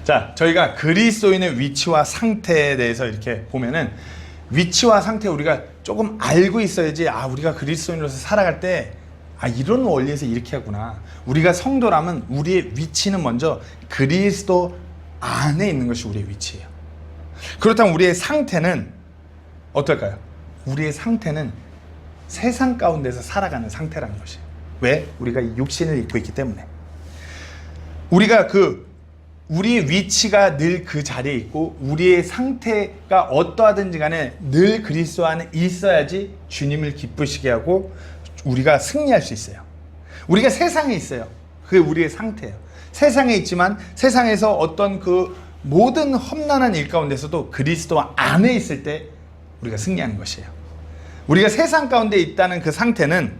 자, 저희가 그리스도인의 위치와 상태에 대해서 이렇게 보면은 위치와 상태 우리가 조금 알고 있어야지, 우리가 그리스도인으로서 살아갈 때 이런 원리에서 이렇게 하구나. 우리가 성도라면 우리의 위치는 먼저 그리스도 안에 있는 것이 우리의 위치예요. 그렇다면 우리의 상태는 어떨까요? 우리의 상태는 세상 가운데서 살아가는 상태라는 것이에요. 왜? 우리가 육신을 입고 있기 때문에. 우리가 우리의 위치가 늘 그 자리에 있고 우리의 상태가 어떠하든지 간에 늘 그리스도 안에 있어야지 주님을 기쁘시게 하고 우리가 승리할 수 있어요. 우리가 세상에 있어요. 그게 우리의 상태예요. 세상에 있지만 세상에서 어떤 그 모든 험난한 일 가운데서도 그리스도 안에 있을 때 우리가 승리하는 것이에요. 우리가 세상 가운데 있다는 그 상태는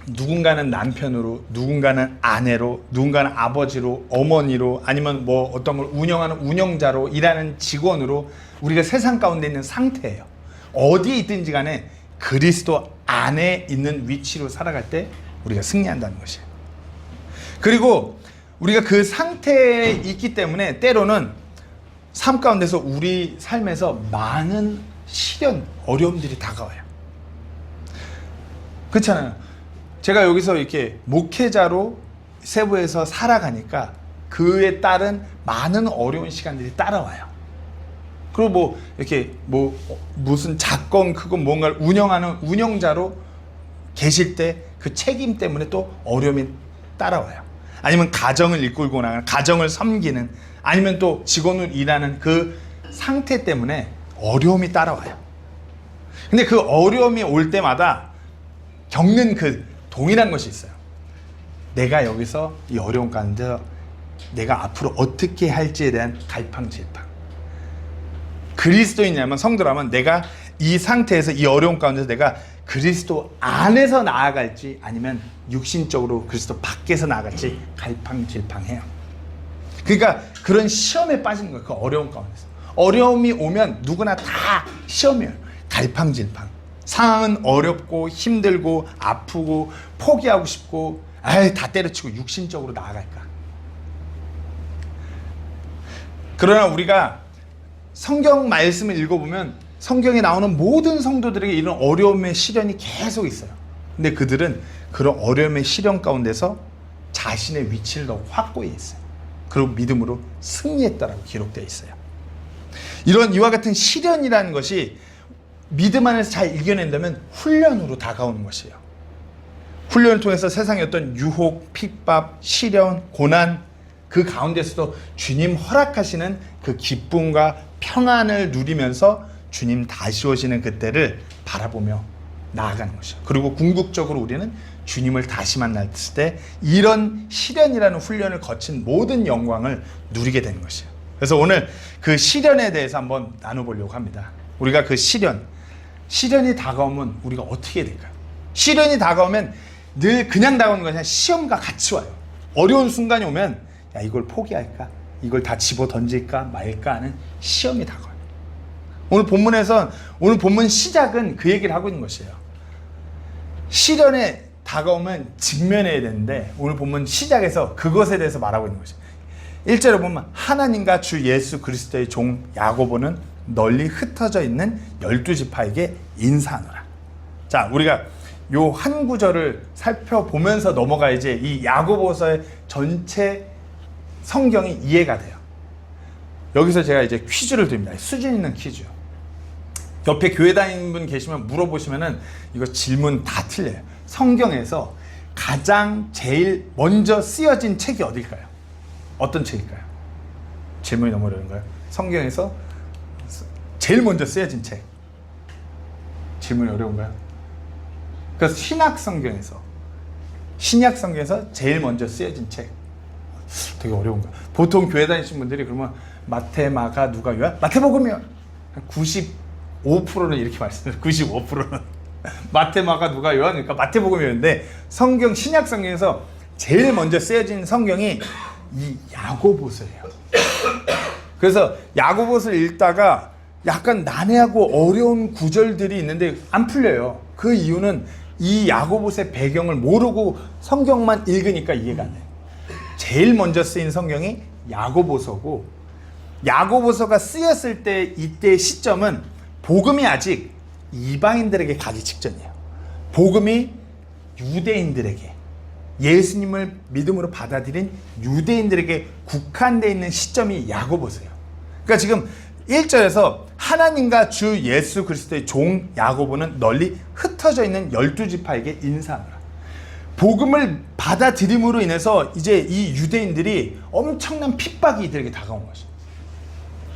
누군가는 남편으로, 누군가는 아내로, 누군가는 아버지로, 어머니로, 아니면 뭐 어떤 걸 운영하는 운영자로, 일하는 직원으로 우리가 세상 가운데 있는 상태예요. 어디에 있든지 간에 그리스도 안에 있는 위치로 살아갈 때 우리가 승리한다는 것이에요. 그리고 우리가 그 상태에 있기 때문에 때로는 삶 가운데서 우리 삶에서 많은 시련, 어려움들이 다가와요. 그렇잖아요. 제가 여기서 이렇게 목회자로 세부에서 살아가니까 그에 따른 많은 어려운 시간들이 따라와요. 그리고 이렇게 무슨 작건 그건 뭔가를 운영하는 운영자로 계실 때 그 책임 때문에 또 어려움이 따라와요. 아니면 가정을 이끌고 나가는, 가정을 섬기는, 아니면 또 직원으로 일하는 그 상태 때문에 어려움이 따라와요. 근데 그 어려움이 올 때마다 겪는 그 동일한 것이 있어요. 내가 여기서 이 어려움 가운데 내가 앞으로 어떻게 할지에 대한 갈팡질팡. 그리스도인이라면, 성도라면 내가 이 상태에서, 이 어려움 가운데서 내가 그리스도 안에서 나아갈지 아니면 육신적으로 그리스도 밖에서 나아갈지 갈팡질팡해요. 그러니까 그런 시험에 빠지는 거예요. 그 어려움 가운데서. 어려움이 오면 누구나 다 시험이에요. 갈팡질팡. 상황은 어렵고 힘들고 아프고 포기하고 싶고 다 때려치고 육신적으로 나아갈까. 그러나 우리가 성경 말씀을 읽어보면 성경에 나오는 모든 성도들에게 이런 어려움의 시련이 계속 있어요. 근데 그들은 그런 어려움의 시련 가운데서 자신의 위치를 더 확고히 했어요. 그리고 믿음으로 승리했다라고 기록되어 있어요. 이와 같은 시련이라는 것이 믿음 안에서 잘 이겨낸다면 훈련으로 다가오는 것이에요. 훈련을 통해서 세상의 어떤 유혹, 핍박, 시련, 고난 그 가운데서도 주님 허락하시는 그 기쁨과 평안을 누리면서 주님 다시 오시는 그때를 바라보며 나아가는 것이에요. 그리고 궁극적으로 우리는 주님을 다시 만났을 때 이런 시련이라는 훈련을 거친 모든 영광을 누리게 되는 것이에요. 그래서 오늘 그 시련에 대해서 한번 나눠보려고 합니다. 우리가 그 시련이 다가오면 우리가 어떻게 해야 될까요? 시련이 다가오면 늘 그냥 다가오는 것이 아니라 시험과 같이 와요. 어려운 순간이 오면 이걸 포기할까? 이걸 다 집어 던질까 말까 하는 시험이 다가와요. 오늘 본문 시작은 그 얘기를 하고 있는 것이에요. 시련에 다가오면 직면해야 되는데 오늘 본문 시작에서 그것에 대해서 말하고 있는 것이에요. 1절에 보면 하나님과 주 예수 그리스도의 종 야고보는 널리 흩어져 있는 12지파에게 인사하노라. 자, 우리가 요 한 구절을 살펴보면서 넘어가야지 이 야고보서의 전체 성경이 이해가 돼요. 여기서 제가 이제 퀴즈를 드립니다. 수준 있는 퀴즈. 옆에 교회 다니는 분 계시면 물어보시면은 이거 질문 다 틀려요. 성경에서 가장 제일 먼저 쓰여진 책이 어딜까요? 어떤 책일까요? 질문이 너무 어려운가요? 성경에서 제일 먼저 쓰여진 책. 질문이 어려운가요? 그래서 신약 성경에서 제일 먼저 쓰여진 책. 되게 어려운가? 보통 교회 다니신 분들이 그러면 마태, 마가, 누가, 요한? 마태복음이요. 한 95%는 이렇게 말씀해요. 95%는 마태, 마가, 누가, 요한. 그러니까 마태복음이었는데 신약 성경에서 제일 먼저 쓰여진 성경이 이 야고보서예요. 그래서 야고보서를 읽다가 약간 난해하고 어려운 구절들이 있는데 안 풀려요. 그 이유는 이 야고보서의 배경을 모르고 성경만 읽으니까 이해가 안 돼요. 제일 먼저 쓰인 성경이 야고보서고, 야고보서가 쓰였을 때 이때 시점은 복음이 아직 이방인들에게 가기 직전이에요. 복음이 유대인들에게, 예수님을 믿음으로 받아들인 유대인들에게 국한되어 있는 시점이 야고보서예요. 그러니까 지금 1절에서 하나님과 주 예수 그리스도의 종 야고보는 널리 흩어져 있는 12지파에게 인사하노라. 복음을 받아들임으로 인해서 이제 이 유대인들이 엄청난 핍박이 이들에게 다가온 것이에요.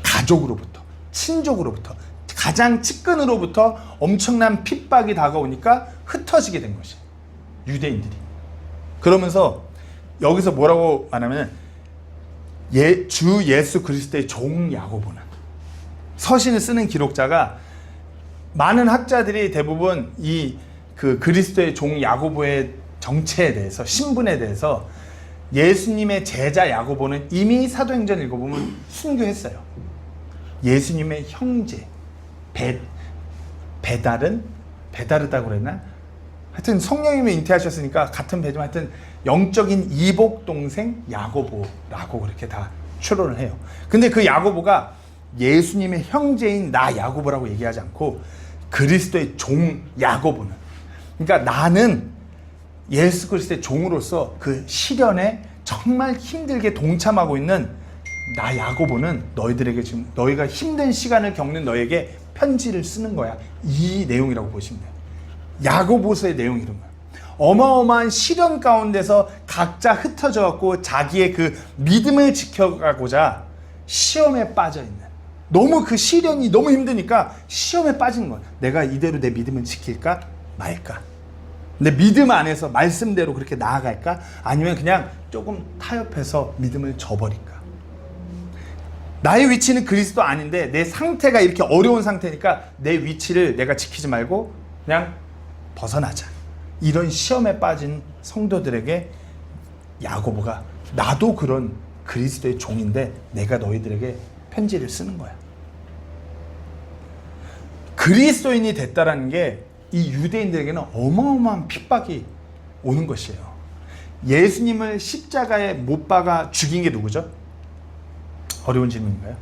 가족으로부터, 친족으로부터, 가장 측근으로부터 엄청난 핍박이 다가오니까 흩어지게 된 것이에요. 유대인들이. 그러면서 여기서 뭐라고 말하면 주 예수 그리스도의 종 야고보는, 서신을 쓰는 기록자가, 많은 학자들이 대부분 이 그리스도의 종 야고보의 정체에 대해서, 신분에 대해서 예수님의 제자 야고보는 이미 사도행전 읽어보면 순교했어요. 예수님의 형제 베다르다고 그랬나? 하여튼 성령님이 잉태하셨으니까 같은 배지만 하여튼 영적인 이복 동생 야고보라고 그렇게 다 추론을 해요. 근데 그 야고보가 예수님의 형제인 나 야고보라고 얘기하지 않고 그리스도의 종 야고보는, 그러니까 나는 예수 그리스도의 종으로서 그 시련에 정말 힘들게 동참하고 있는 나 야고보는 너희들에게, 지금 너희가 힘든 시간을 겪는 너에게 편지를 쓰는 거야. 이 내용이라고 보시면 돼요. 야고보서의 내용이 이런 거야. 어마어마한 시련 가운데서 각자 흩어져 갖고 자기의 그 믿음을 지켜가고자 시험에 빠져 있는, 너무 그 시련이 너무 힘드니까 시험에 빠지는 거야. 내가 이대로 내 믿음을 지킬까 말까? 내 믿음 안에서 말씀대로 그렇게 나아갈까? 아니면 그냥 조금 타협해서 믿음을 저버릴까? 나의 위치는 그리스도 아닌데 내 상태가 이렇게 어려운 상태니까 내 위치를 내가 지키지 말고 그냥 벗어나자. 이런 시험에 빠진 성도들에게 야고보가, 나도 그런 그리스도의 종인데 내가 너희들에게 편지를 쓰는 거야. 그리스도인이 됐다라는 게 이 유대인들에게는 어마어마한 핍박이 오는 것이에요. 예수님을 십자가에 못 박아 죽인 게 누구죠? 어려운 질문인가요?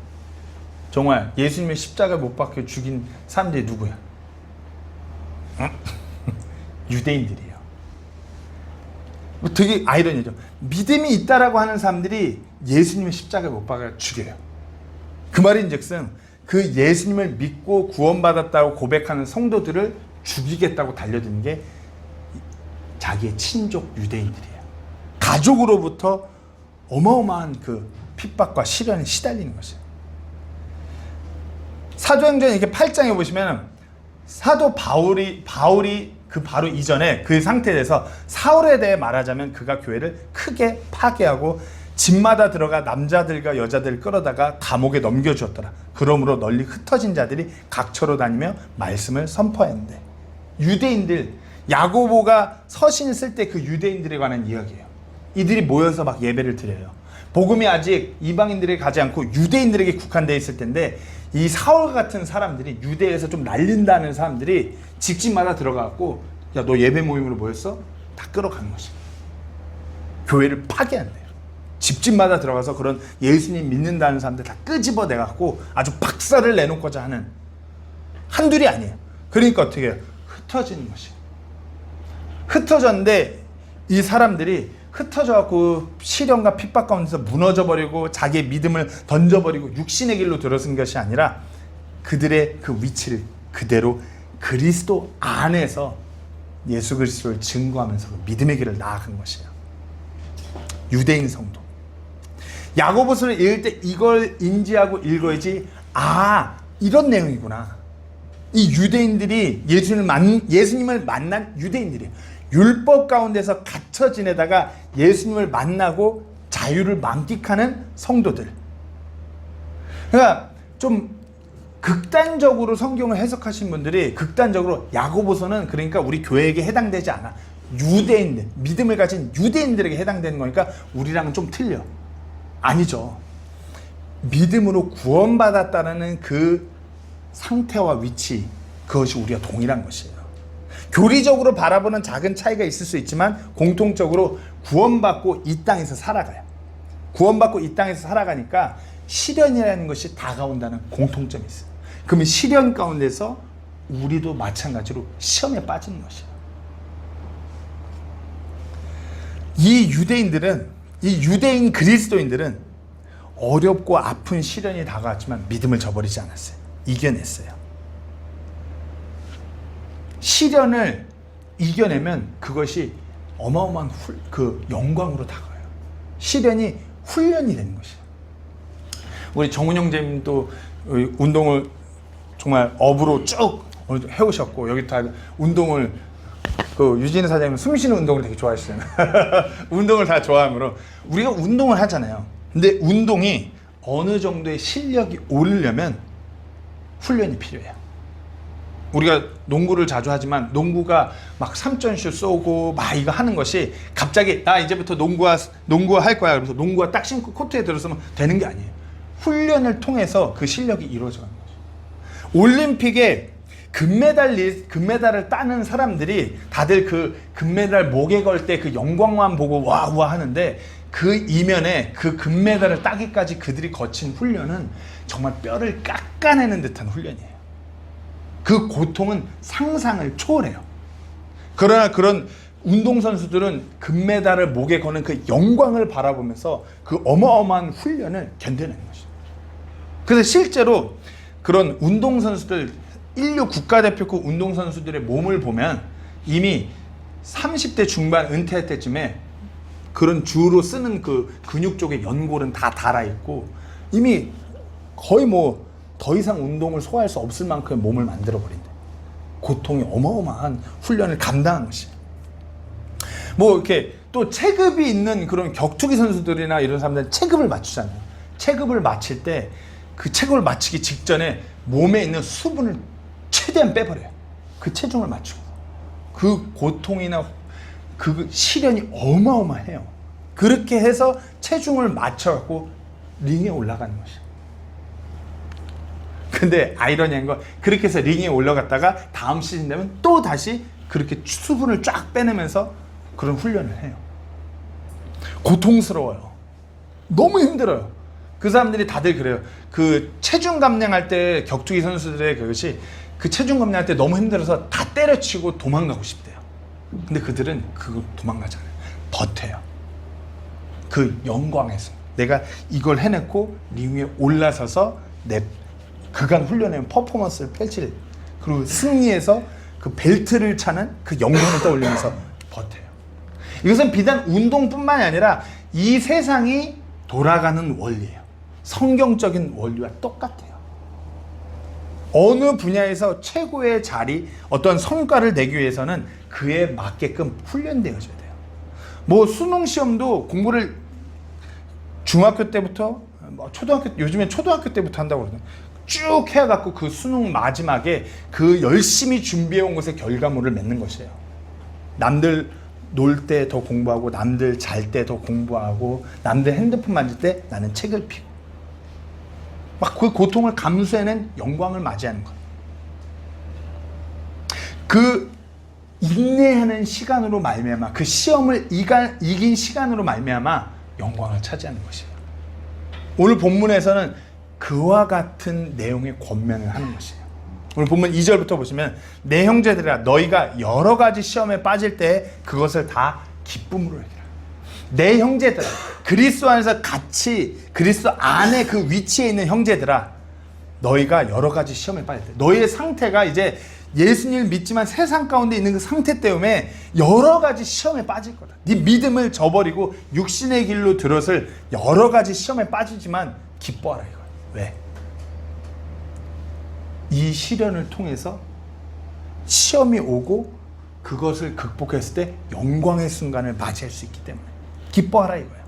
정말 예수님을 십자가에 못 박혀 죽인 사람들이 누구야? 유대인들이에요. 되게 아이러니죠. 믿음이 있다라고 하는 사람들이 예수님을 십자가에 못 박아 죽여요. 그 말인즉슨 그 예수님을 믿고 구원받았다고 고백하는 성도들을 죽이겠다고 달려드는 게 자기의 친족 유대인들이에요. 가족으로부터 어마어마한 그 핍박과 시련에 시달리는 것이에요. 사도행전 이렇게 8장에 보시면 사도 바울이 그 바로 이전에 그 상태에 대해서, 사울에 대해 말하자면 그가 교회를 크게 파괴하고 집마다 들어가 남자들과 여자들을 끌어다가 감옥에 넘겨주었더라. 그러므로 널리 흩어진 자들이 각처로 다니며 말씀을 선포했는데, 유대인들, 야고보가 서신을 쓸 때 그 유대인들에 관한 이야기예요. 이들이 모여서 막 예배를 드려요. 복음이 아직 이방인들에게 가지 않고 유대인들에게 국한되어 있을 텐데, 이 사울 같은 사람들이, 유대에서 좀 날린다는 사람들이 집집마다 들어가고, 야, 너 예배 모임으로 모였어? 다 끌어가는 것이야. 교회를 파괴한대요. 집집마다 들어가서 그런 예수님 믿는다는 사람들 다 끄집어내갖고 아주 박살을 내놓고자 하는, 한둘이 아니에요. 그러니까 어떻게 해요? 흩어지는 것이에요. 흩어졌는데 이 사람들이 흩어져갖고 시련과 핍박 가운데서 무너져버리고 자기의 믿음을 던져버리고 육신의 길로 들어선 것이 아니라 그들의 그 위치를 그대로 그리스도 안에서 예수 그리스도를 증거하면서 믿음의 길을 나아간 것이에요. 유대인 성도. 야고보서를 읽을 때 이걸 인지하고 읽어야지, 아, 이런 내용이구나. 이 유대인들이 예수님을 만난 유대인들이에요. 율법 가운데서 갇혀 지내다가 예수님을 만나고 자유를 만끽하는 성도들. 그러니까 좀 극단적으로 성경을 해석하신 분들이, 극단적으로 야고보서는 그러니까 우리 교회에게 해당되지 않아. 유대인들, 믿음을 가진 유대인들에게 해당되는 거니까 우리랑은 좀 틀려. 아니죠. 믿음으로 구원받았다는 그 상태와 위치, 그것이 우리가 동일한 것이에요. 교리적으로 바라보는 작은 차이가 있을 수 있지만 공통적으로 구원받고 이 땅에서 살아가요. 구원받고 이 땅에서 살아가니까 시련이라는 것이 다가온다는 공통점이 있어요. 그러면 시련 가운데서 우리도 마찬가지로 시험에 빠지는 것이에요. 이 유대인 그리스도인들은 어렵고 아픈 시련이 다가왔지만 믿음을 저버리지 않았어요. 이겨냈어요. 시련을 이겨내면 그것이 어마어마한 영광으로 다가와요. 시련이 훈련이 되는 것이에요. 우리 정훈 형제님도 운동을 정말 업으로 쭉 해오셨고, 여기 다 운동을, 유진희 사장님은 숨 쉬는 운동을 되게 좋아하시잖아요. 운동을 다 좋아하므로 우리가 운동을 하잖아요. 근데 운동이 어느 정도의 실력이 오르려면 훈련이 필요해요. 우리가 농구를 자주 하지만 농구가 막 3점슛 쏘고 막 이거 하는 것이 갑자기 나 이제부터 농구 할 거야 그러면서 농구화 딱 신고 코트에 들어서면 되는 게 아니에요. 훈련을 통해서 그 실력이 이루어져가는 거죠. 올림픽에 금메달을 따는 사람들이 다들 그 금메달 목에 걸 때 그 영광만 보고 와 하는데, 그 이면에 그 금메달을 따기까지 그들이 거친 훈련은 정말 뼈를 깎아내는 듯한 훈련이에요. 그 고통은 상상을 초월해요. 그러나 그런 운동선수들은 금메달을 목에 거는 그 영광을 바라보면서 그 어마어마한 훈련을 견뎌내는 것이죠. 그래서 실제로 그런 운동선수들, 인류 국가대표급 운동선수들의 몸을 보면 이미 30대 중반 은퇴할 때쯤에 그런 주로 쓰는 그 근육 쪽의 연골은 다 닳아있고 이미 거의 더 이상 운동을 소화할 수 없을 만큼의 몸을 만들어버린다. 고통이 어마어마한 훈련을 감당한 것이에요. 이렇게 또 체급이 있는 그런 격투기 선수들이나 이런 사람들은 체급을 맞추잖아요. 체급을 맞힐 때 그 체급을 맞추기 직전에 몸에 있는 수분을 최대한 빼버려요. 그 체중을 맞추고. 그 고통이나 그 시련이 어마어마해요. 그렇게 해서 체중을 맞춰갖고 링에 올라가는 것이에요. 근데 아이러니한 건 그렇게 해서 링에 올라갔다가 다음 시즌 되면 또 다시 그렇게 수분을 쫙 빼내면서 그런 훈련을 해요. 고통스러워요. 너무 힘들어요. 그 사람들이 다들 그래요. 그 체중 감량할 때 격투기 선수들의 그것이 그 체중 감량할 때 너무 힘들어서 다 때려치고 도망가고 싶대요. 근데 그들은 그거 도망가지 않아요. 버텨요. 그 영광에서 내가 이걸 해냈고 링 위에 올라서서 내 그간 훈련해온 퍼포먼스를 펼칠, 그리고 승리해서 그 벨트를 차는 그 영광을 떠올리면서 버텨요. 이것은 비단 운동뿐만이 아니라 이 세상이 돌아가는 원리예요. 성경적인 원리와 똑같아요. 어느 분야에서 최고의 자리, 어떤 성과를 내기 위해서는 그에 맞게끔 훈련되어져야 돼요. 수능 시험도 공부를 중학교 때부터 요즘엔 초등학교 때부터 한다고 그러거든요. 쭉 해갖고 그 수능 마지막에 그 열심히 준비해온 것의 결과물을 맺는 것이에요. 남들 놀 때 더 공부하고, 남들 잘 때 더 공부하고, 남들 핸드폰 만질 때 나는 책을 피고, 막 그 고통을 감수해낸 영광을 맞이하는 것. 그 인내하는 시간으로 말미암아, 그 시험을 이긴 시간으로 말미암아 영광을 차지하는 것이에요. 오늘 본문에서는 그와 같은 내용의 권면을 하는 것이에요. 오늘 본문 2절부터 보시면, 내 형제들아 너희가 여러 가지 시험에 빠질 때 그것을 다 기쁨으로 여기라. 내 형제들아, 그리스도 안에서 같이 그리스도 안에 그 위치에 있는 형제들아, 너희가 여러 가지 시험에 빠질 때, 너희의 상태가 이제 예수님을 믿지만 세상 가운데 있는 그 상태 때문에 여러 가지 시험에 빠질 거다. 네 믿음을 저버리고 육신의 길로 들었을 여러 가지 시험에 빠지지만 기뻐하라 이거예요. 왜? 이 시련을 통해서 시험이 오고 그것을 극복했을 때 영광의 순간을 맞이할 수 있기 때문에 기뻐하라 이거예요.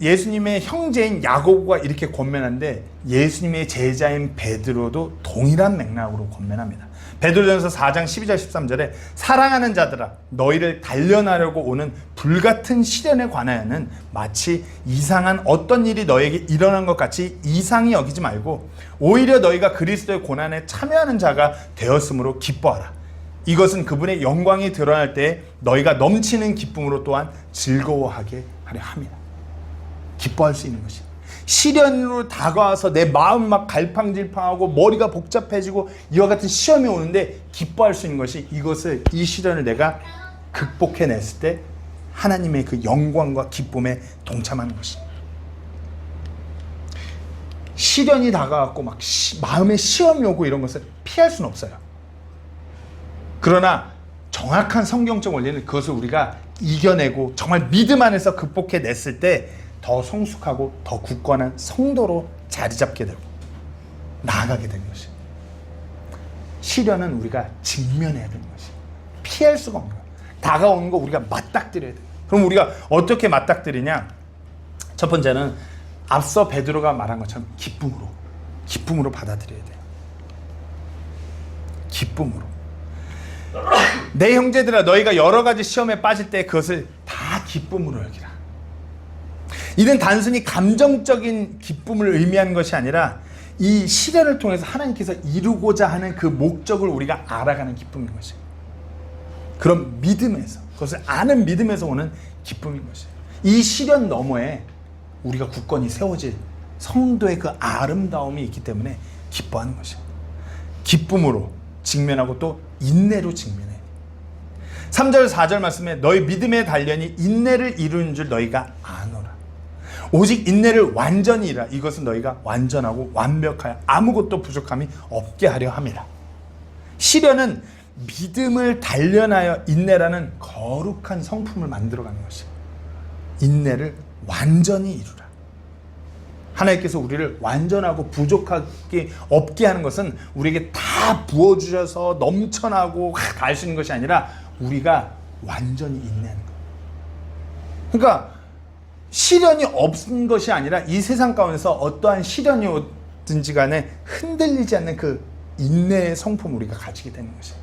예수님의 형제인 야고보가 이렇게 권면하는데, 예수님의 제자인 베드로도 동일한 맥락으로 권면합니다. 베드로전서 4장 12절 13절에 사랑하는 자들아 너희를 단련하려고 오는 불같은 시련에 관하여는 마치 이상한 어떤 일이 너에게 일어난 것 같이 이상히 여기지 말고 오히려 너희가 그리스도의 고난에 참여하는 자가 되었으므로 기뻐하라. 이것은 그분의 영광이 드러날 때 너희가 넘치는 기쁨으로 또한 즐거워하게 하려 함이라. 기뻐할 수 있는 것이. 시련으로 다가와서 내 마음 막 갈팡질팡하고 머리가 복잡해지고 이와 같은 시험이 오는데 기뻐할 수 있는 것이, 이 시련을 내가 극복해냈을 때 하나님의 그 영광과 기쁨에 동참하는 것입니다. 시련이 다가왔고 막 마음에 시험이 오고 이런 것을 피할 수는 없어요. 그러나 정확한 성경적 원리는 그것을 우리가 이겨내고 정말 믿음 안에서 극복해냈을 때 더 성숙하고 더 굳건한 성도로 자리 잡게 되고 나아가게 되는 것이에요. 시련은 우리가 직면해야 되는 것이에요. 피할 수가 없는 거예요. 다가오는 거 우리가 맞닥뜨려야 돼요. 그럼 우리가 어떻게 맞닥뜨리냐? 첫 번째는 앞서 베드로가 말한 것처럼 기쁨으로 받아들여야 돼요. 기쁨으로. 내 형제들아, 너희가 여러 가지 시험에 빠질 때 그것을 다 기쁨으로 여기라. 이는 단순히 감정적인 기쁨을 의미하는 것이 아니라 이 시련을 통해서 하나님께서 이루고자 하는 그 목적을 우리가 알아가는 기쁨인 것이에요. 그런 믿음에서, 그것을 아는 믿음에서 오는 기쁨인 것이에요. 이 시련 너머에 우리가 굳건히 세워질 성도의 그 아름다움이 있기 때문에 기뻐하는 것이에요. 기쁨으로 직면하고 또 인내로 직면해요. 3절 4절 말씀에 너희 믿음의 단련이 인내를 이루는 줄 너희가 아노라. 오직 인내를 완전히 이루라. 이것은 너희가 완전하고 완벽하여 아무것도 부족함이 없게 하려 함이라. 시련은 믿음을 단련하여 인내라는 거룩한 성품을 만들어가는 것이에요. 인내를 완전히 이루라. 하나님께서 우리를 완전하고 부족하게 없게 하는 것은 우리에게 다 부어주셔서 넘쳐나고 다 할 수 있는 것이 아니라 우리가 완전히 인내하는 거예요. 그러니까 시련이 없는 것이 아니라 이 세상 가운데서 어떠한 시련이 오든지 간에 흔들리지 않는 그 인내의 성품을 우리가 가지게 되는 것이에요.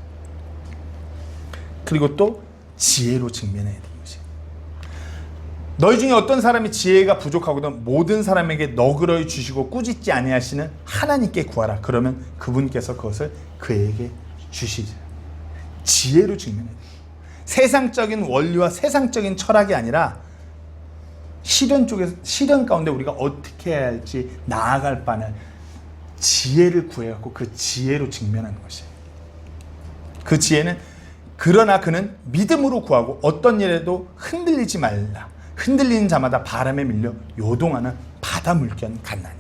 그리고 또 지혜로 직면해야 되는 것이에요. 너희 중에 어떤 사람이 지혜가 부족하거든 모든 사람에게 너그러이 주시고 꾸짖지 아니하시는 하나님께 구하라. 그러면 그분께서 그것을 그에게 주시리라. 지혜로 직면해야 돼요. 세상적인 원리와 세상적인 철학이 아니라 시련 가운데 우리가 어떻게 해야 할지 나아갈 바는 지혜를 구해갖고 그 지혜로 직면하는 것이에요. 그 지혜는 그러나 그는 믿음으로 구하고 어떤 일에도 흔들리지 말라. 흔들리는 자마다 바람에 밀려 요동하는 바다 물결 같나니.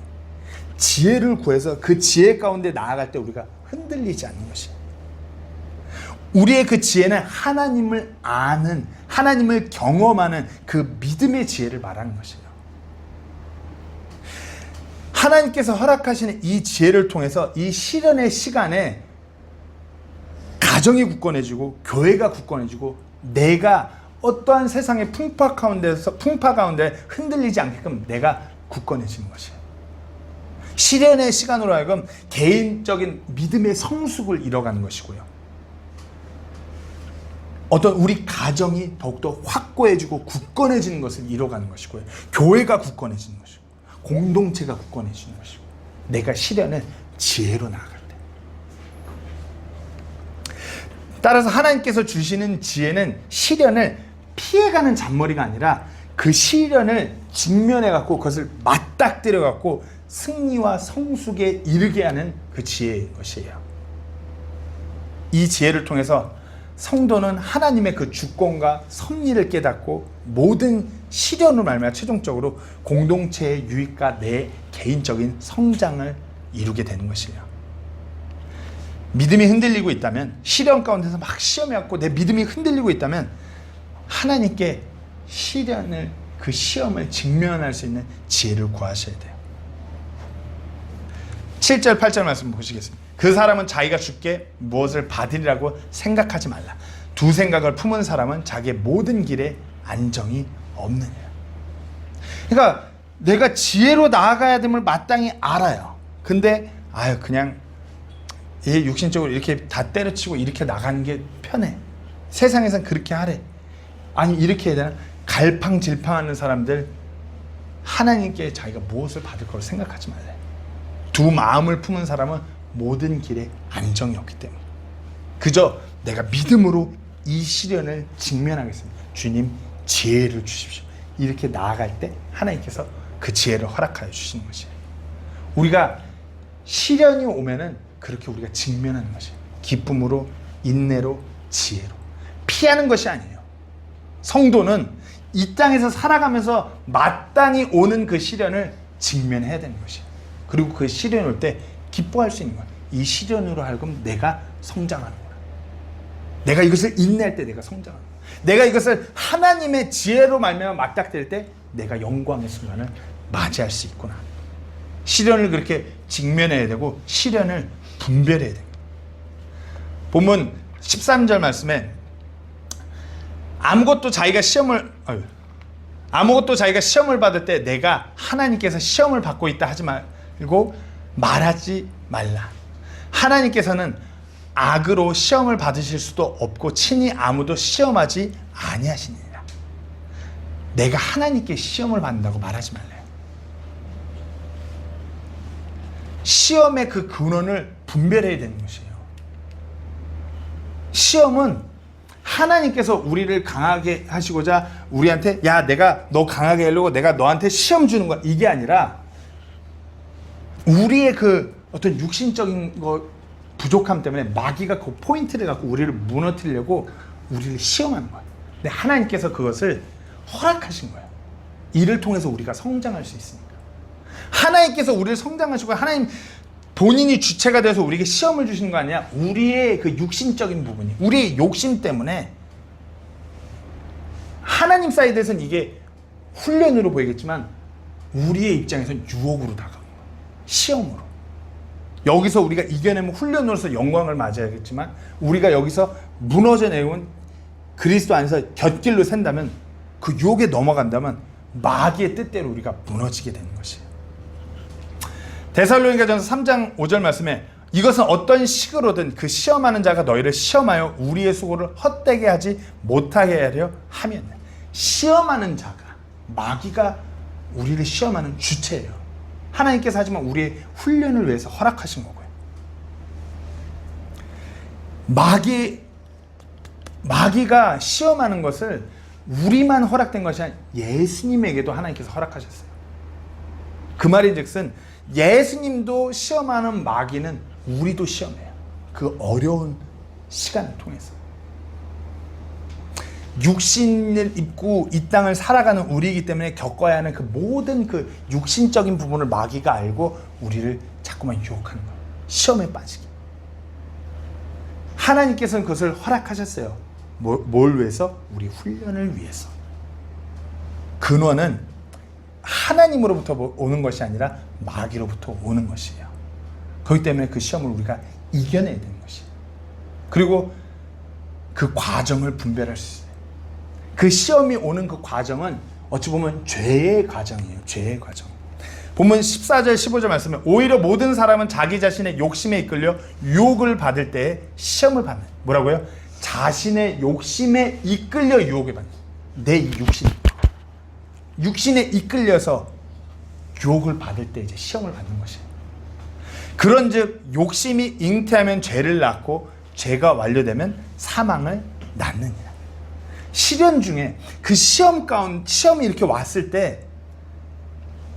지혜를 구해서 그 지혜 가운데 나아갈 때 우리가 흔들리지 않는 것이에요. 우리의 그 지혜는 하나님을 아는, 하나님을 경험하는 그 믿음의 지혜를 말하는 것이에요. 하나님께서 허락하시는 이 지혜를 통해서 이 시련의 시간에 가정이 굳건해지고 교회가 굳건해지고 내가 어떠한 세상의 풍파 가운데 흔들리지 않게끔 내가 굳건해지는 것이에요. 시련의 시간으로 하여금 개인적인 믿음의 성숙을 이뤄가는 것이고요. 어떤 우리 가정이 더욱더 확고해지고 굳건해지는 것을 이뤄가는 것이고요. 교회가 굳건해지는 것이고 공동체가 굳건해지는 것이고 내가 시련을 지혜로 나아갈 때. 따라서 하나님께서 주시는 지혜는 시련을 피해가는 잔머리가 아니라 그 시련을 직면해갖고 그것을 맞닥뜨려갖고 승리와 성숙에 이르게 하는 그 지혜인 것이에요. 이 지혜를 통해서 성도는 하나님의 그 주권과 섭리를 깨닫고 모든 시련을 말미암아 최종적으로 공동체의 유익과 내 개인적인 성장을 이루게 되는 것이에요. 믿음이 흔들리고 있다면, 시련 가운데서 막 시험이 왔고 내 믿음이 흔들리고 있다면 하나님께 그 시험을 직면할 수 있는 지혜를 구하셔야 돼요. 7절 8절 말씀 보시겠습니다. 그 사람은 자기가 주께 무엇을 받으리라고 생각하지 말라. 두 생각을 품은 사람은 자기의 모든 길에 안정이 없느니라. 그러니까 내가 지혜로 나아가야 됨을 마땅히 알아요. 근데 그냥 육신적으로 이렇게 다 때려치고 이렇게 나가는 게 편해. 세상에선 그렇게 하래. 아니 이렇게 해야 되나? 갈팡질팡하는 사람들 하나님께 자기가 무엇을 받을 걸 생각하지 말래. 두 마음을 품은 사람은 모든 길에 안정이 없기 때문에. 그저 내가 믿음으로 이 시련을 직면하겠습니다. 주님 지혜를 주십시오. 이렇게 나아갈 때 하나님께서 그 지혜를 허락하여 주시는 것이에요. 우리가 시련이 오면은 그렇게 우리가 직면하는 것이에요. 기쁨으로, 인내로, 지혜로. 피하는 것이 아니에요. 성도는 이 땅에서 살아가면서 마땅히 오는 그 시련을 직면해야 되는 것이에요. 그리고 그 시련이 올 때 기뻐할 수 있는 거예요. 이 시련으로 하여금 내가 성장하는 거야. 내가 이것을 인내할 때 내가 성장하는 거야. 내가 이것을 하나님의 지혜로 말미암아 맞닥뜨릴 때 내가 영광의 순간을 맞이할 수 있구나. 시련을 그렇게 직면해야 되고 시련을 분별해야 됩니다. 본문 13절 말씀에 아무것도 자기가 시험을 받을 때 내가 하나님께서 시험을 받고 있다 하지 말고 말하지 말라. 하나님께서는 악으로 시험을 받으실 수도 없고 친히 아무도 시험하지 아니하시니라. 내가 하나님께 시험을 받는다고 말하지 말래요. 시험의 그 근원을 분별해야 되는 것이에요. 시험은 하나님께서 우리를 강하게 하시고자 우리한테 야 내가 너 강하게 하려고 내가 너한테 시험 주는 거야, 이게 아니라 우리의 그 어떤 육신적인 거 부족함 때문에 마귀가 그 포인트를 갖고 우리를 무너뜨리려고 우리를 시험하는 거예요. 근데 하나님께서 그것을 허락하신 거예요. 이를 통해서 우리가 성장할 수 있으니까. 하나님께서 우리를 성장하시고 하나님 본인이 주체가 돼서 우리에게 시험을 주시는 거 아니야. 우리의 그 육신적인 부분이, 우리의 욕심 때문에 하나님 사이드에서는 이게 훈련으로 보이겠지만 우리의 입장에서는 유혹으로 다가오는 거예요. 시험으로. 여기서 우리가 이겨내면 훈련으로서 영광을 맞이하겠지만 우리가 여기서 무너져 내온 그리스도 안에서 곁길로 샌다면 그 유혹에 넘어간다면 마귀의 뜻대로 우리가 무너지게 되는 것이에요. 데살로니가전서 3장 5절 말씀에 이것은 어떤 식으로든 그 시험하는 자가 너희를 시험하여 우리의 수고를 헛되게 하지 못하게 하려 하면, 시험하는 자가 마귀가 우리를 시험하는 주체예요. 하나님께서 하지만 우리의 훈련을 위해서 허락하신 거고요. 마귀가 시험하는 것을 우리만 허락된 것이 아니라 예수님에게도 하나님께서 허락하셨어요. 그 말인즉슨 예수님도 시험하는 마귀는 우리도 시험해요. 그 어려운 시간을 통해서. 육신을 입고 이 땅을 살아가는 우리이기 때문에 겪어야 하는 그 모든 그 육신적인 부분을 마귀가 알고 우리를 자꾸만 유혹하는 거예요. 시험에 빠지게. 하나님께서는 그것을 허락하셨어요. 뭘 위해서? 우리 훈련을 위해서. 근원은 하나님으로부터 오는 것이 아니라 마귀로부터 오는 것이에요. 그렇기 때문에 그 시험을 우리가 이겨내야 되는 것이에요. 그리고 그 과정을 분별할 수 있어요. 그 시험이 오는 그 과정은 어찌 보면 죄의 과정이에요. 죄의 과정. 본문 14절 15절 말씀에 오히려 모든 사람은 자기 자신의 욕심에 이끌려 유혹을 받을 때에 시험을 받는, 뭐라고요? 자신의 욕심에 이끌려 유혹을 받는, 내 이 육신에 이끌려서 유혹을 받을 때 이제 시험을 받는 것이에요. 그런즉 욕심이 잉태하면 죄를 낳고 죄가 완료되면 사망을 낳느니라. 시련 중에 그 시험이 이렇게 왔을 때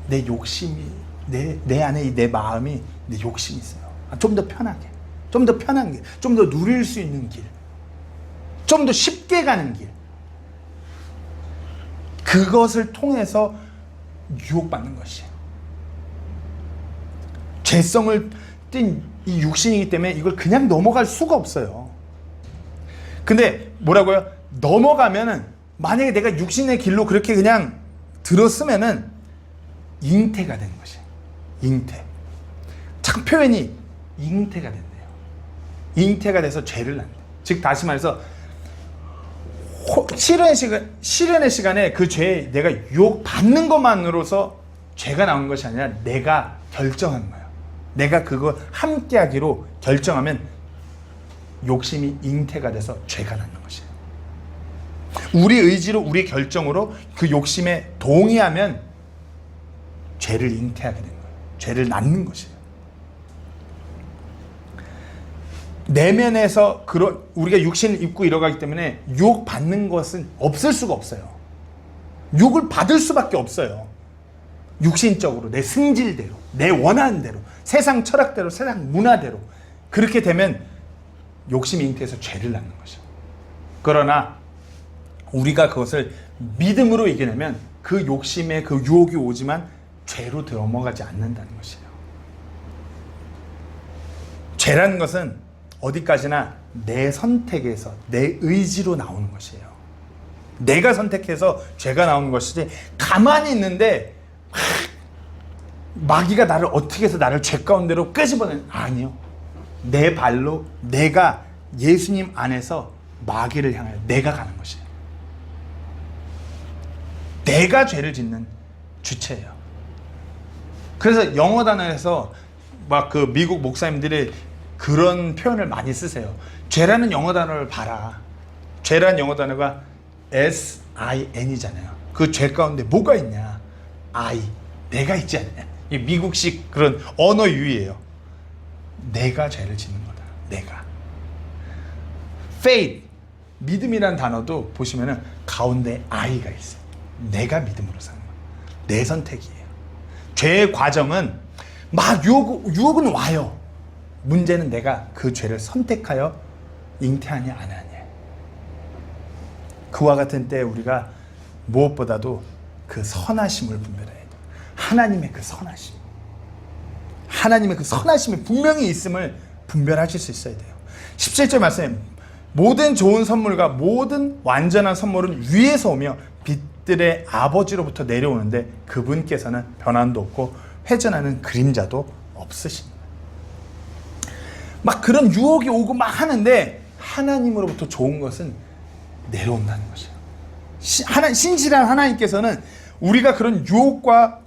내 욕심이, 내 안에 내 마음이, 내 욕심이 있어요. 좀 더 편하게, 좀 더 편한 길, 좀 더 누릴 수 있는 길, 좀 더 쉽게 가는 길, 그것을 통해서 유혹받는 것이에요. 죄성을 띤 이 육신이기 때문에 이걸 그냥 넘어갈 수가 없어요. 근데 뭐라고요? 넘어가면은, 만약에 내가 육신의 길로 그렇게 그냥 들었으면은 잉태가 되는 것이에요. 잉태. 참 표현이 잉태가 된대요. 잉태가 돼서 죄를 낳는다. 즉 다시 말해서 시련의 시간에 그 죄에 내가 유혹받는 것만으로서 죄가 나오는 것이 아니라 내가 결정한 거예요. 내가 그거 함께 하기로 결정하면 욕심이 잉태가 돼서 죄가 낳는 것이에요. 우리 의지로, 우리 결정으로 그 욕심에 동의하면 죄를 잉태하게 되는 거예요. 죄를 낳는 것이에요. 내면에서 그런 우리가 육신을 입고 일어가기 때문에 유혹 받는 것은 없을 수가 없어요. 유혹을 받을 수밖에 없어요. 육신적으로 내 승질대로, 내 원하는 대로, 세상 철학대로, 세상 문화대로 그렇게 되면 욕심이 잉태해서 죄를 낳는 것이죠. 그러나 우리가 그것을 믿음으로 이겨내면 그 욕심에 그 유혹이 오지만 죄로 넘어가지 않는다는 것이에요. 죄라는 것은 어디까지나 내 선택에서 내 의지로 나오는 것이에요. 내가 선택해서 죄가 나오는 것이지 가만히 있는데 마귀가 나를 어떻게 해서 나를 죄 가운데로 끄집어내는 아니요. 내 발로 내가 예수님 안에서 마귀를 향하여 내가 가는 것이에요. 내가 죄를 짓는 주체예요. 그래서 영어 단어에서 막 그 미국 목사님들이 그런 표현을 많이 쓰세요. 죄라는 영어 단어를 봐라. 죄라는 영어 단어가 S-I-N이잖아요. 그 죄 가운데 뭐가 있냐? I, 내가 있지 않냐? 이 미국식 그런 언어 유희예요. 내가 죄를 짓는 거다. 내가. Faith, 믿음이라는 단어도 보시면은 가운데 I가 있어요. 내가 믿음으로 사는 거야. 내 선택이에요. 죄의 과정은 막 유혹은 와요. 문제는 내가 그 죄를 선택하여 잉태하냐 안 하냐. 그와 같은 때에 우리가 무엇보다도 그 선하심을 분별해야 돼요. 하나님의 그 선하심. 하나님의 그 선하심이 분명히 있음을 분별하실 수 있어야 돼요. 17절 말씀에 모든 좋은 선물과 모든 완전한 선물은 위에서 오며 빛들의 아버지로부터 내려오는데 그분께서는 변함도 없고 회전하는 그림자도 없으십니다. 막 그런 유혹이 오고 막 하는데 하나님으로부터 좋은 것은 내려온다는 것이에요. 신실한 하나님께서는 우리가 그런 유혹과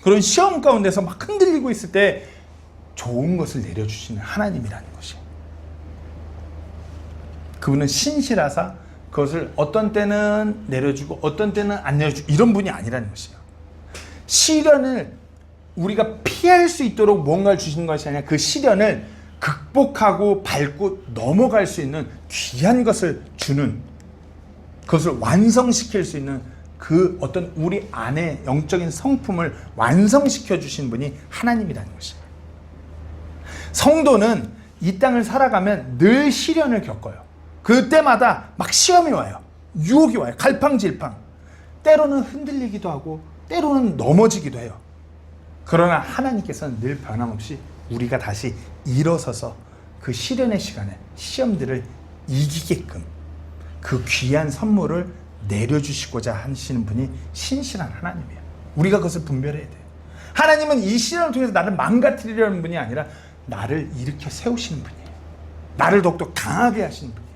그런 시험 가운데서 막 흔들리고 있을 때 좋은 것을 내려주시는 하나님이라는 것이에요. 그분은 신실하사 그것을 어떤 때는 내려주고 어떤 때는 안 내려주고 이런 분이 아니라는 것이에요. 시련을 우리가 피할 수 있도록 뭔가를 주시는 것이 아니라 그 시련을 극복하고 밟고 넘어갈 수 있는 귀한 것을 주는, 그것을 완성시킬 수 있는 그 어떤 우리 안에 영적인 성품을 완성시켜 주신 분이 하나님이라는 것이에요. 성도는 이 땅을 살아가면 늘 시련을 겪어요. 그때마다 막 시험이 와요. 유혹이 와요. 갈팡질팡. 때로는 흔들리기도 하고 때로는 넘어지기도 해요. 그러나 하나님께서는 늘 변함없이 우리가 다시 일어서서 그 시련의 시간에 시험들을 이기게끔 그 귀한 선물을 내려주시고자 하시는 분이 신실한 하나님이에요. 우리가 그것을 분별해야 돼요. 하나님은 이 시련을 통해서 나를 망가뜨리려는 분이 아니라 나를 일으켜 세우시는 분이에요. 나를 더욱더 강하게 하시는 분이에요.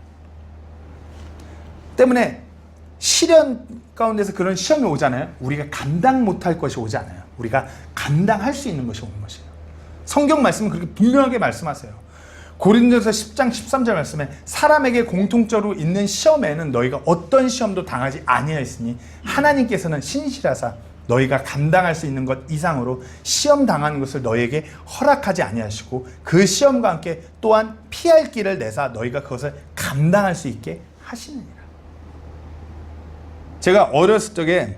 때문에 시련 가운데서 그런 시험이 오잖아요. 우리가 감당 못할 것이 오지 않아요. 우리가 감당할 수 있는 것이 오는 것이에요. 성경 말씀은 그렇게 분명하게 말씀하세요. 고린도서 10장 13절 말씀에 사람에게 공통적으로 있는 시험에는 너희가 어떤 시험도 당하지 아니하였으니 하나님께서는 신실하사 너희가 감당할 수 있는 것 이상으로 시험 당하는 것을 너희에게 허락하지 아니하시고 그 시험과 함께 또한 피할 길을 내사 너희가 그것을 감당할 수 있게 하시느니라. 제가 어렸을 적에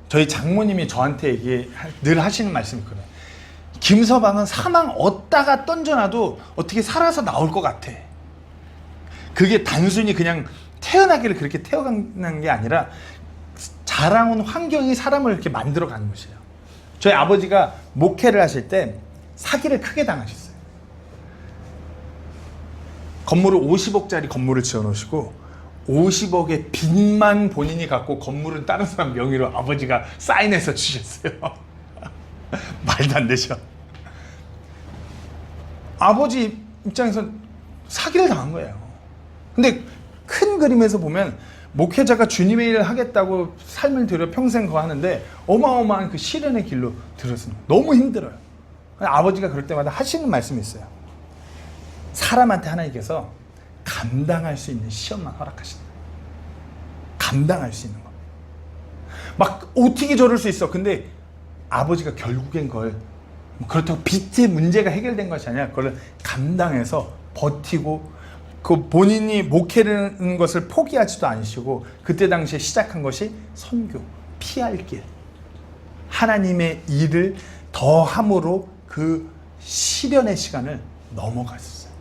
저희 장모님이 저한테 늘 하시는 말씀이 그래요. 김서방은 사망 얻다가 던져놔도 어떻게 살아서 나올 것 같아. 그게 단순히 그냥 태어나기를 그렇게 태어난 게 아니라 자라온 환경이 사람을 이렇게 만들어 가는 것이에요. 저희 아버지가 목회를 하실 때 사기를 크게 당하셨어요. 건물을 50억짜리 건물을 지어 놓으시고 50억의 빚만 본인이 갖고 건물은 다른 사람 명의로 아버지가 사인해서 주셨어요. 말도 안 되죠. 아버지 입장에서 사기를 당한 거예요. 근데 큰 그림에서 보면 목회자가 주님의 일을 하겠다고 삶을 들여 평생 그거 하는데 어마어마한 그 시련의 길로 들었습니다. 너무 힘들어요. 아버지가 그럴 때마다 하시는 말씀이 있어요. 사람한테 하나님께서 감당할 수 있는 시험만 허락하신다. 감당할 수 있는 거. 막 어떻게 저럴 수 있어. 근데 아버지가 결국엔 그걸 그렇다고 빚의 문제가 해결된 것이 아니라 그걸 감당해서 버티고 그 본인이 목회라는 것을 포기하지도 않으시고 그때 당시에 시작한 것이 선교, 피할 길, 하나님의 일을 더함으로 그 시련의 시간을 넘어갔었어요.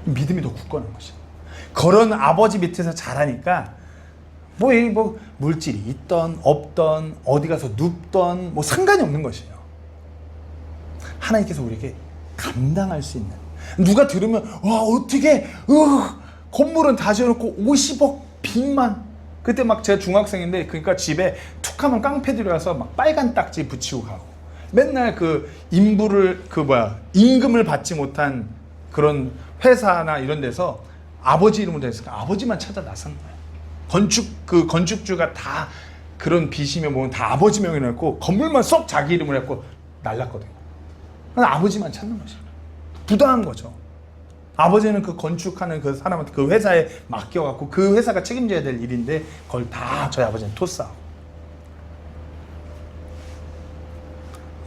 믿음이 더 굳건한 것이에요. 그런 아버지 밑에서 자라니까 뭐 물질이 있던 없던 어디 가서 눕던 뭐 상관이 없는 것이에요. 하나님께서 우리에게 감당할 수 있는, 누가 들으면 와 어떻게 건물은 다 지어놓고 50억 빚만, 그때 막 제가 중학생인데 그러니까 집에 툭 하면 깡패 들여와서 막 빨간 딱지 붙이고 가고 맨날 그 임금을 받지 못한 그런 회사나 이런 데서 아버지 이름으로 됐으니까 아버지만 찾아 나선 거예요. 건축주가 다 그런 빚이면 뭐 다 아버지 명의로 했고 건물만 쏙 자기 이름으로 했고 날랐거든요. 아버지만 찾는 것이에요. 부당한 거죠. 아버지는 그 건축하는 그 사람한테 그 회사에 맡겨갖고 그 회사가 책임져야 될 일인데 그걸 다 저희 아버지는 토스하고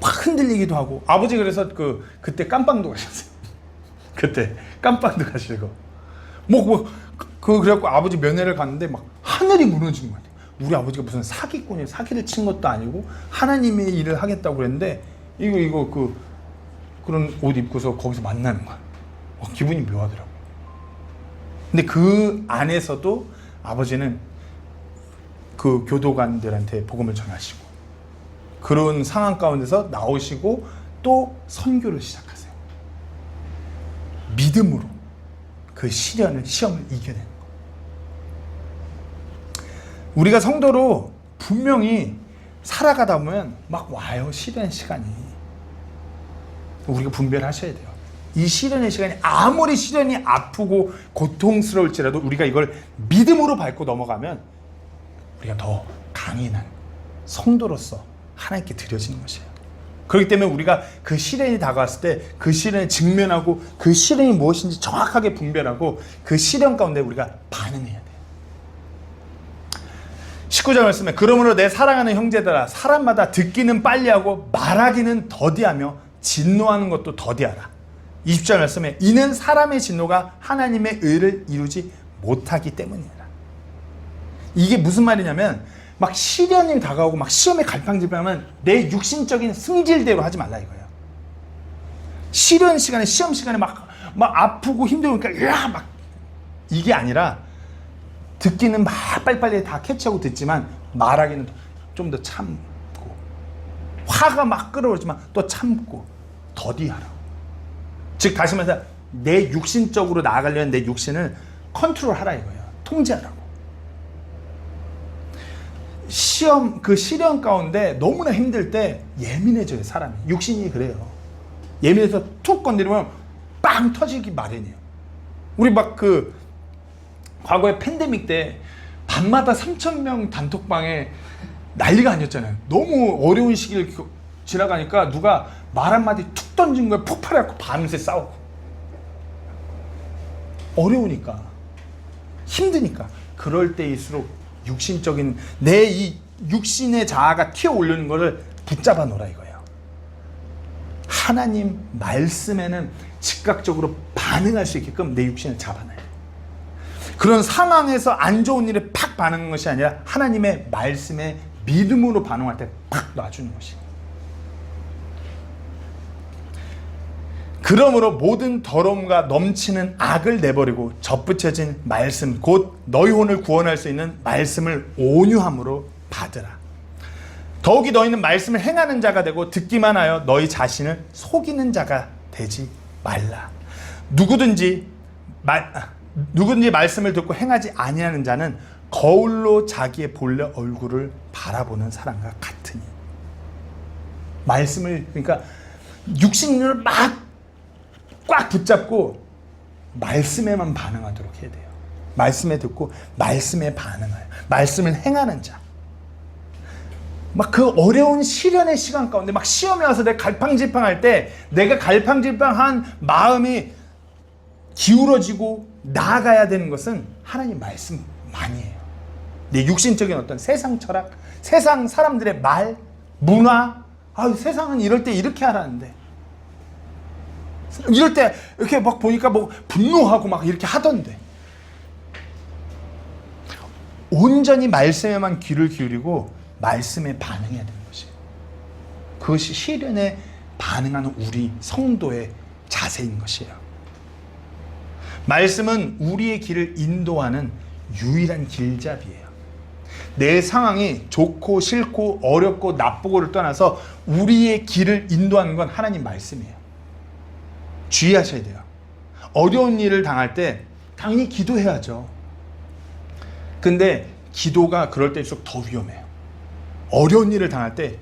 막 흔들리기도 하고, 아버지 그래서 그때 깜빵도 가셨어요. 그때 깜빵도 가시고 그래갖고 아버지 면회를 갔는데 막 하늘이 무너지는 거예요. 우리 아버지가 무슨 사기꾼이에요. 사기를 친 것도 아니고 하나님의 일을 하겠다고 그랬는데 그런 옷 입고서 거기서 만나는 거야. 기분이 묘하더라고. 근데 그 안에서도 아버지는 그 교도관들한테 복음을 전하시고 그런 상황 가운데서 나오시고 또 선교를 시작하세요. 믿음으로 그 시험을 이겨내는 거. 우리가 성도로 분명히 살아가다 보면 막 와요. 시련의 시간이. 우리가 분별하셔야 돼요. 이 시련의 시간이 아무리 시련이 아프고 고통스러울지라도 우리가 이걸 믿음으로 밟고 넘어가면 우리가 더 강인한 성도로서 하나님께 드려지는 것이에요. 그렇기 때문에 우리가 그 시련이 다가왔을 때 그 시련에 직면하고 그 시련이 무엇인지 정확하게 분별하고 그 시련 가운데 우리가 반응해야 돼요. 19절 말씀에 그러므로 내 사랑하는 형제들아 사람마다 듣기는 빨리하고 말하기는 더디하며 진노하는 것도 더디하라. 20절 말씀에 이는 사람의 진노가 하나님의 의를 이루지 못하기 때문이라. 이게 무슨 말이냐면 막 시련이 다가오고 막 시험에 갈팡질팡하면 내 육신적인 승질대로 하지 말라 이거예요. 시련 시간에 시험 시간에 막 아프고 힘들으니까 막 이게 아니라 듣기는 막 빨리빨리 다 캐치하고 듣지만 말하기는 좀 더 참고 화가 막 끓어오르지만 또 참고 더디하라고. 즉 다시 말해서 내 육신적으로 나아가려는 내 육신을 컨트롤하라 이거예요. 통제하라고. 그 시련 가운데 너무나 힘들 때 예민해져요. 사람이. 육신이 그래요. 예민해서 툭 건드리면 빵 터지기 마련이에요. 우리 막 과거에 팬데믹 때 밤마다 3,000명 단톡방에 난리가 아니었잖아요. 너무 어려운 시기를 지나가니까 누가 말 한마디 툭 던진 거에 폭발해갖고 밤새 싸우고. 어려우니까 힘드니까 그럴 때일수록 육신적인 내 이 육신의 자아가 튀어 올리는 거를 붙잡아 놓으라 이거예요. 하나님 말씀에는 즉각적으로 반응할 수 있게끔 내 육신을 잡아놔요. 그런 상황에서 안 좋은 일에 팍 반응하는 것이 아니라 하나님의 말씀에 믿음으로 반응할 때 팍 놔주는 것이에요. 그러므로 모든 더러움과 넘치는 악을 내버리고 접붙여진 말씀 곧 너희 혼을 구원할 수 있는 말씀을 온유함으로 받으라. 더욱이 너희는 말씀을 행하는 자가 되고 듣기만 하여 너희 자신을 속이는 자가 되지 말라. 누구든지 말씀을 듣고 행하지 아니하는 자는 거울로 자기의 본래 얼굴을 바라보는 사람과 같으니. 말씀을 그러니까 육신을 막 꽉 붙잡고 말씀에만 반응하도록 해야 돼요. 말씀에 듣고 말씀에 반응하여 말씀을 행하는 자. 막 그 어려운 시련의 시간 가운데 막 시험에 와서 내가 갈팡질팡할 때 내가 갈팡질팡한 마음이 기울어지고 나아가야 되는 것은 하나님 말씀만이에요. 내 육신적인 어떤 세상 철학, 세상 사람들의 말, 문화, 아, 세상은 이럴 때 이렇게 하라는데. 이럴 때 이렇게 막 보니까 뭐 분노하고 막 이렇게 하던데. 온전히 말씀에만 귀를 기울이고 말씀에 반응해야 되는 것이에요. 그것이 시련에 반응하는 우리 성도의 자세인 것이에요. 말씀은 우리의 길을 인도하는 유일한 길잡이에요. 내 상황이 좋고 싫고 어렵고 나쁘고를 떠나서 우리의 길을 인도하는 건 하나님 말씀이에요. 주의하셔야 돼요. 어려운 일을 당할 때 당연히 기도해야죠. 근데 기도가 그럴 때일수록 더 위험해요. 어려운 일을 당할 때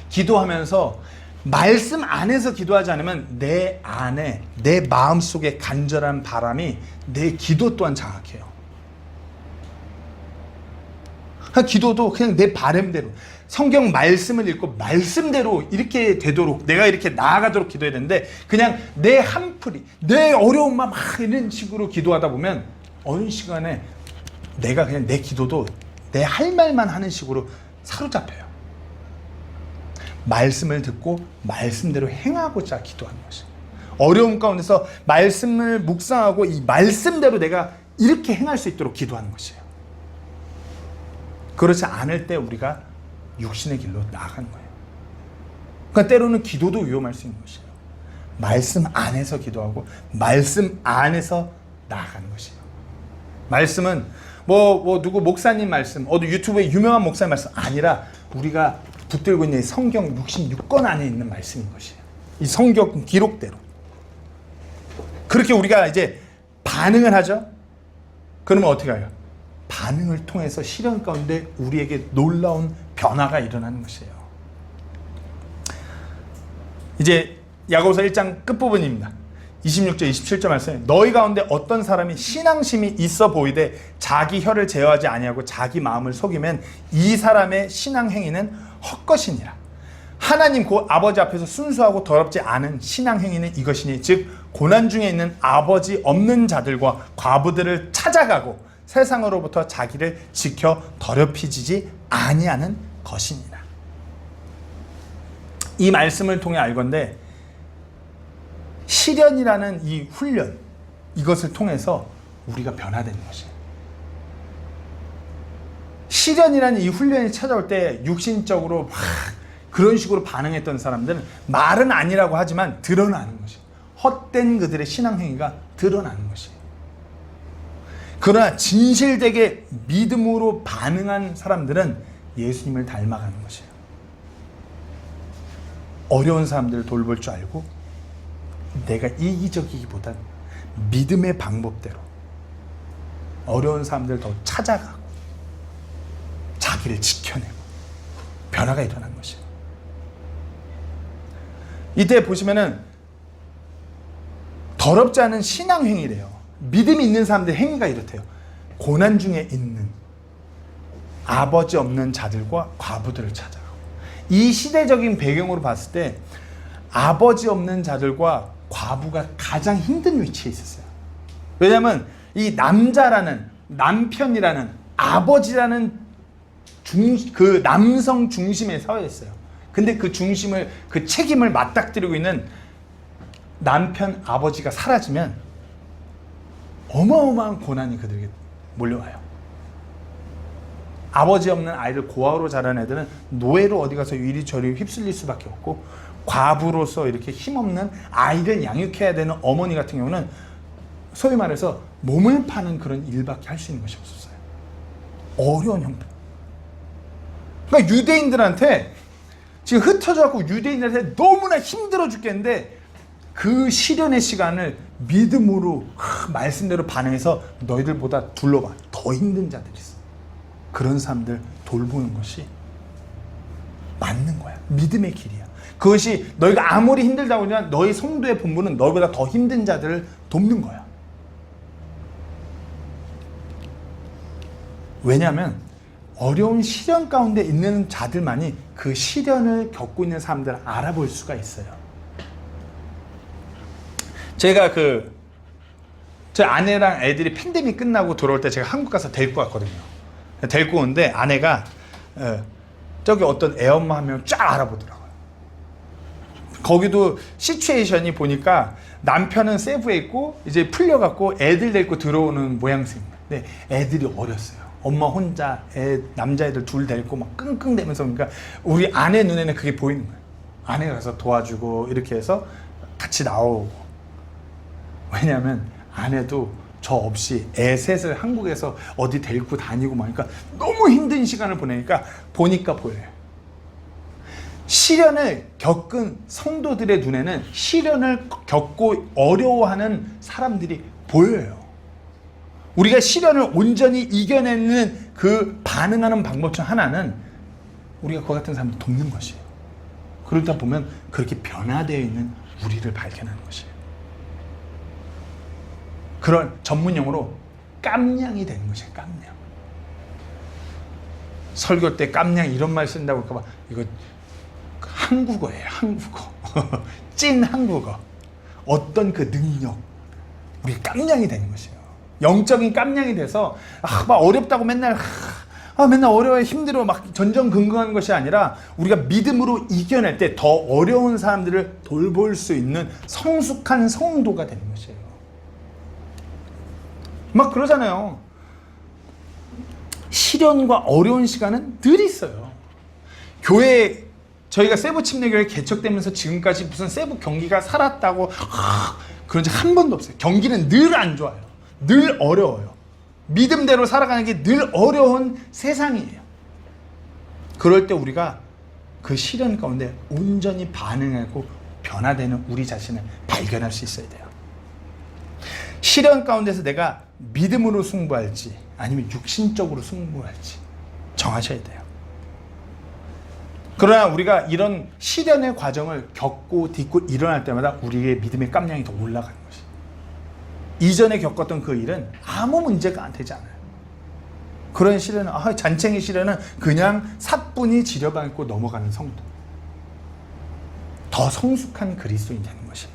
기도하면서 말씀 안에서 기도하지 않으면 내 안에, 내 마음속에 간절한 바람이 내 기도 또한 장악해요. 기도도 그냥 내 바람대로, 성경 말씀을 읽고 말씀대로 이렇게 되도록, 내가 이렇게 나아가도록 기도해야 되는데, 그냥 내 한풀이, 내 어려움만 막 이런 식으로 기도하다 보면 어느 시간에 내가 그냥 내 기도도 내 할 말만 하는 식으로 사로잡혀요. 말씀을 듣고 말씀대로 행하고자 기도하는 것이에요. 어려움 가운데서 말씀을 묵상하고 이 말씀대로 내가 이렇게 행할 수 있도록 기도하는 것이에요. 그렇지 않을 때 우리가 육신의 길로 나아가는 거예요. 그러니까 때로는 기도도 위험할 수 있는 것이에요. 말씀 안에서 기도하고 말씀 안에서 나아가는 것이에요. 말씀은 누구 목사님 말씀, 어디 유튜브에 유명한 목사님 말씀 아니라 우리가 붙들고 있는 성경 66권 안에 있는 말씀인 것이에요. 이 성경 기록대로. 그렇게 우리가 이제 반응을 하죠. 그러면 어떻게 해요? 반응을 통해서 시련 가운데 우리에게 놀라운 변화가 일어나는 것이에요. 이제 야고보서 1장 끝부분입니다. 26절 27절 말씀에 너희 가운데 어떤 사람이 신앙심이 있어 보이되 자기 혀를 제어하지 아니하고 자기 마음을 속이면 이 사람의 신앙 행위는 헛것이니라. 하나님 곧 아버지 앞에서 순수하고 더럽지 않은 신앙 행위는 이것이니 즉 고난 중에 있는 아버지 없는 자들과 과부들을 찾아가고 세상으로부터 자기를 지켜 더럽히지 아니하는 것이니라. 이 말씀을 통해 알건대 시련이라는 이 훈련, 이것을 통해서 우리가 변화되는 것이에요. 시련이라는 이 훈련이 찾아올 때 육신적으로 막 그런 식으로 반응했던 사람들은 말은 아니라고 하지만 드러나는 것이에요. 헛된 그들의 신앙행위가 드러나는 것이에요. 그러나 진실되게 믿음으로 반응한 사람들은 예수님을 닮아가는 것이에요. 어려운 사람들을 돌볼 줄 알고 내가 이기적이기보단 믿음의 방법대로 어려운 사람들을 더 찾아가고 자기를 지켜내고 변화가 일어난 것이에요. 이때 보시면은 더럽지 않은 신앙행위래요. 믿음이 있는 사람들의 행위가 이렇대요. 고난 중에 있는 아버지 없는 자들과 과부들을 찾아가고. 이 시대적인 배경으로 봤을 때 아버지 없는 자들과 과부가 가장 힘든 위치에 있었어요. 왜냐하면 이 남편이라는 아버지라는 그 남성 중심의 사회였어요. 근데 그 책임을 맞닥뜨리고 있는 남편 아버지가 사라지면 어마어마한 고난이 그들에게 몰려와요. 아버지 없는 아이들, 고아로 자란 애들은 노예로 어디 가서 이리저리 휩쓸릴 수밖에 없고, 과부로서 이렇게 힘없는 아이를 양육해야 되는 어머니 같은 경우는 소위 말해서 몸을 파는 그런 일밖에 할 수 있는 것이 없었어요. 어려운 형편. 그러니까 유대인들한테 지금 흩어져갖고 유대인들한테 너무나 힘들어 죽겠는데 그 시련의 시간을 믿음으로 말씀대로 반응해서 너희들보다 둘러봐. 더 힘든 자들이 있어. 그런 사람들 돌보는 것이 맞는 거야. 믿음의 길이야. 그것이 너희가 아무리 힘들다고 하면 너희 성도의 본분은 너희보다 더 힘든 자들을 돕는 거야. 왜냐하면 어려운 시련 가운데 있는 자들만이 그 시련을 겪고 있는 사람들을 알아볼 수가 있어요. 제가 제 아내랑 애들이 팬데믹 끝나고 돌아올 때 제가 한국 가서 데리고 왔거든요. 데리고 오는데 아내가 저기 어떤 애엄마 한 명 쫙 알아보더라고요. 거기도 시츄에이션이 보니까 남편은 세부에 있고 이제 풀려갖고 애들 데리고 들어오는 모양새입니다. 근데 애들이 어렸어요. 엄마 혼자 남자애들 둘 데리고 막 끙끙대면서, 그러니까 우리 아내 눈에는 그게 보이는 거예요. 아내가 가서 도와주고 이렇게 해서 같이 나오고. 왜냐하면 아내도 저 없이 애 셋을 한국에서 어디 데리고 다니고 하니까 너무 힘든 시간을 보내니까 보니까 보여요. 시련을 겪은 성도들의 눈에는 시련을 겪고 어려워하는 사람들이 보여요. 우리가 시련을 온전히 이겨내는 그 반응하는 방법 중 하나는 우리가 그와 같은 사람을 돕는 것이에요. 그러다 보면 그렇게 변화되어 있는 우리를 발견하는 것이에요. 그런 전문용어로 깜냥이 되는 것이에요. 깜냥. 설교 때 깜냥 이런 말 쓴다고 할까 봐, 이거 한국어예요. 한국어. 찐 한국어. 어떤 그 능력, 우리 깜냥이 되는 것이에요. 영적인 깜냥이 돼서 막 어렵다고 맨날 맨날 어려워 힘들어 막 전전긍긍하는 것이 아니라 우리가 믿음으로 이겨낼 때 더 어려운 사람들을 돌볼 수 있는 성숙한 성도가 되는 것이에요. 막 그러잖아요. 시련과 어려운 시간은 늘 있어요. 교회, 저희가 세부 침례교회 개척되면서 지금까지 무슨 세부 경기가 살았다고 그런 적 한 번도 없어요. 경기는 늘 안 좋아요. 늘 어려워요. 믿음대로 살아가는 게 늘 어려운 세상이에요. 그럴 때 우리가 그 시련 가운데 온전히 반응하고 변화되는 우리 자신을 발견할 수 있어야 돼요. 시련 가운데서 내가 믿음으로 승부할지 아니면 육신적으로 승부할지 정하셔야 돼요. 그러나 우리가 이런 시련의 과정을 겪고 딛고 일어날 때마다 우리의 믿음의 깜냥이 더 올라가는 것이에요. 이전에 겪었던 그 일은 아무 문제가 되지 않아요. 그런 시련은, 잔챙이 시련은 그냥 사뿐히 지려밟고 넘어가는 성도. 더 성숙한 그리스도인이 되는 것이에요.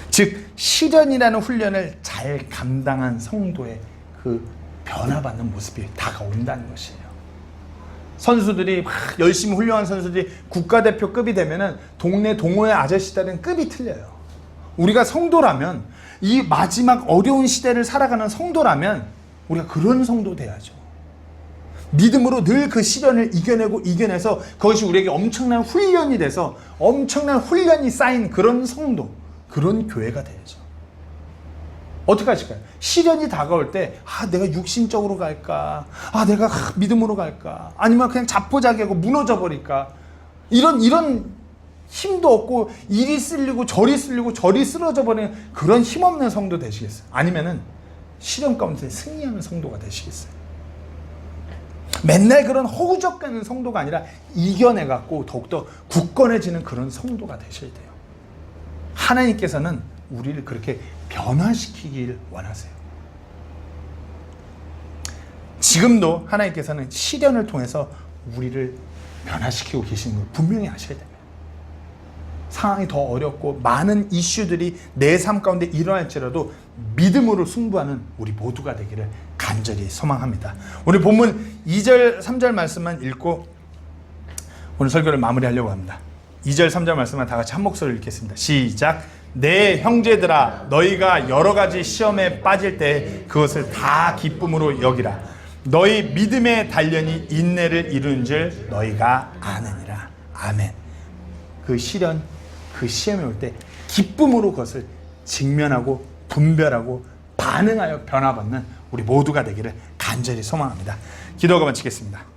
즉 시련이라는 훈련을 잘 감당한 성도의 그 변화받는 모습이 다가온다는 것이에요. 선수들이 막 열심히 훌륭한 선수들이 국가대표급이 되면은 동네 동호회 아저씨들은 급이 틀려요. 우리가 성도라면, 이 마지막 어려운 시대를 살아가는 성도라면 우리가 그런 성도 돼야죠. 믿음으로 늘 그 시련을 이겨내서 그것이 우리에게 엄청난 훈련이 돼서 엄청난 훈련이 쌓인 그런 성도, 그런 교회가 돼야죠. 어떻게 하실까요? 시련이 다가올 때 내가 육신적으로 갈까? 내가 믿음으로 갈까? 아니면 그냥 자포자기하고 무너져 버릴까? 이런 힘도 없고 이리 쓸리고 저리 쓸리고 저리 쓰러져 버리는 그런 힘없는 성도 되시겠어요? 아니면은 시련 가운데 승리하는 성도가 되시겠어요? 맨날 그런 허우적거리는 성도가 아니라 이겨내갖고 더욱더 굳건해지는 그런 성도가 되셔야 돼요. 하나님께서는 우리를 그렇게 변화시키길 원하세요. 지금도 하나님께서는 시련을 통해서 우리를 변화시키고 계시는 걸 분명히 아셔야 됩니다. 상황이 더 어렵고 많은 이슈들이 내 삶 가운데 일어날지라도 믿음으로 승부하는 우리 모두가 되기를 간절히 소망합니다. 오늘 본문 2절 3절 말씀만 읽고 오늘 설교를 마무리하려고 합니다. 2절 3절 말씀만 다 같이 한 목소리로 읽겠습니다. 시작. 내 형제들아 너희가 여러 가지 시험에 빠질 때 그것을 다 기쁨으로 여기라. 너희 믿음의 단련이 인내를 이루는 줄 너희가 아느니라. 아멘. 그 시련, 그 시험이 올 때 기쁨으로 그것을 직면하고 분별하고 반응하여 변화받는 우리 모두가 되기를 간절히 소망합니다. 기도하고 마치겠습니다.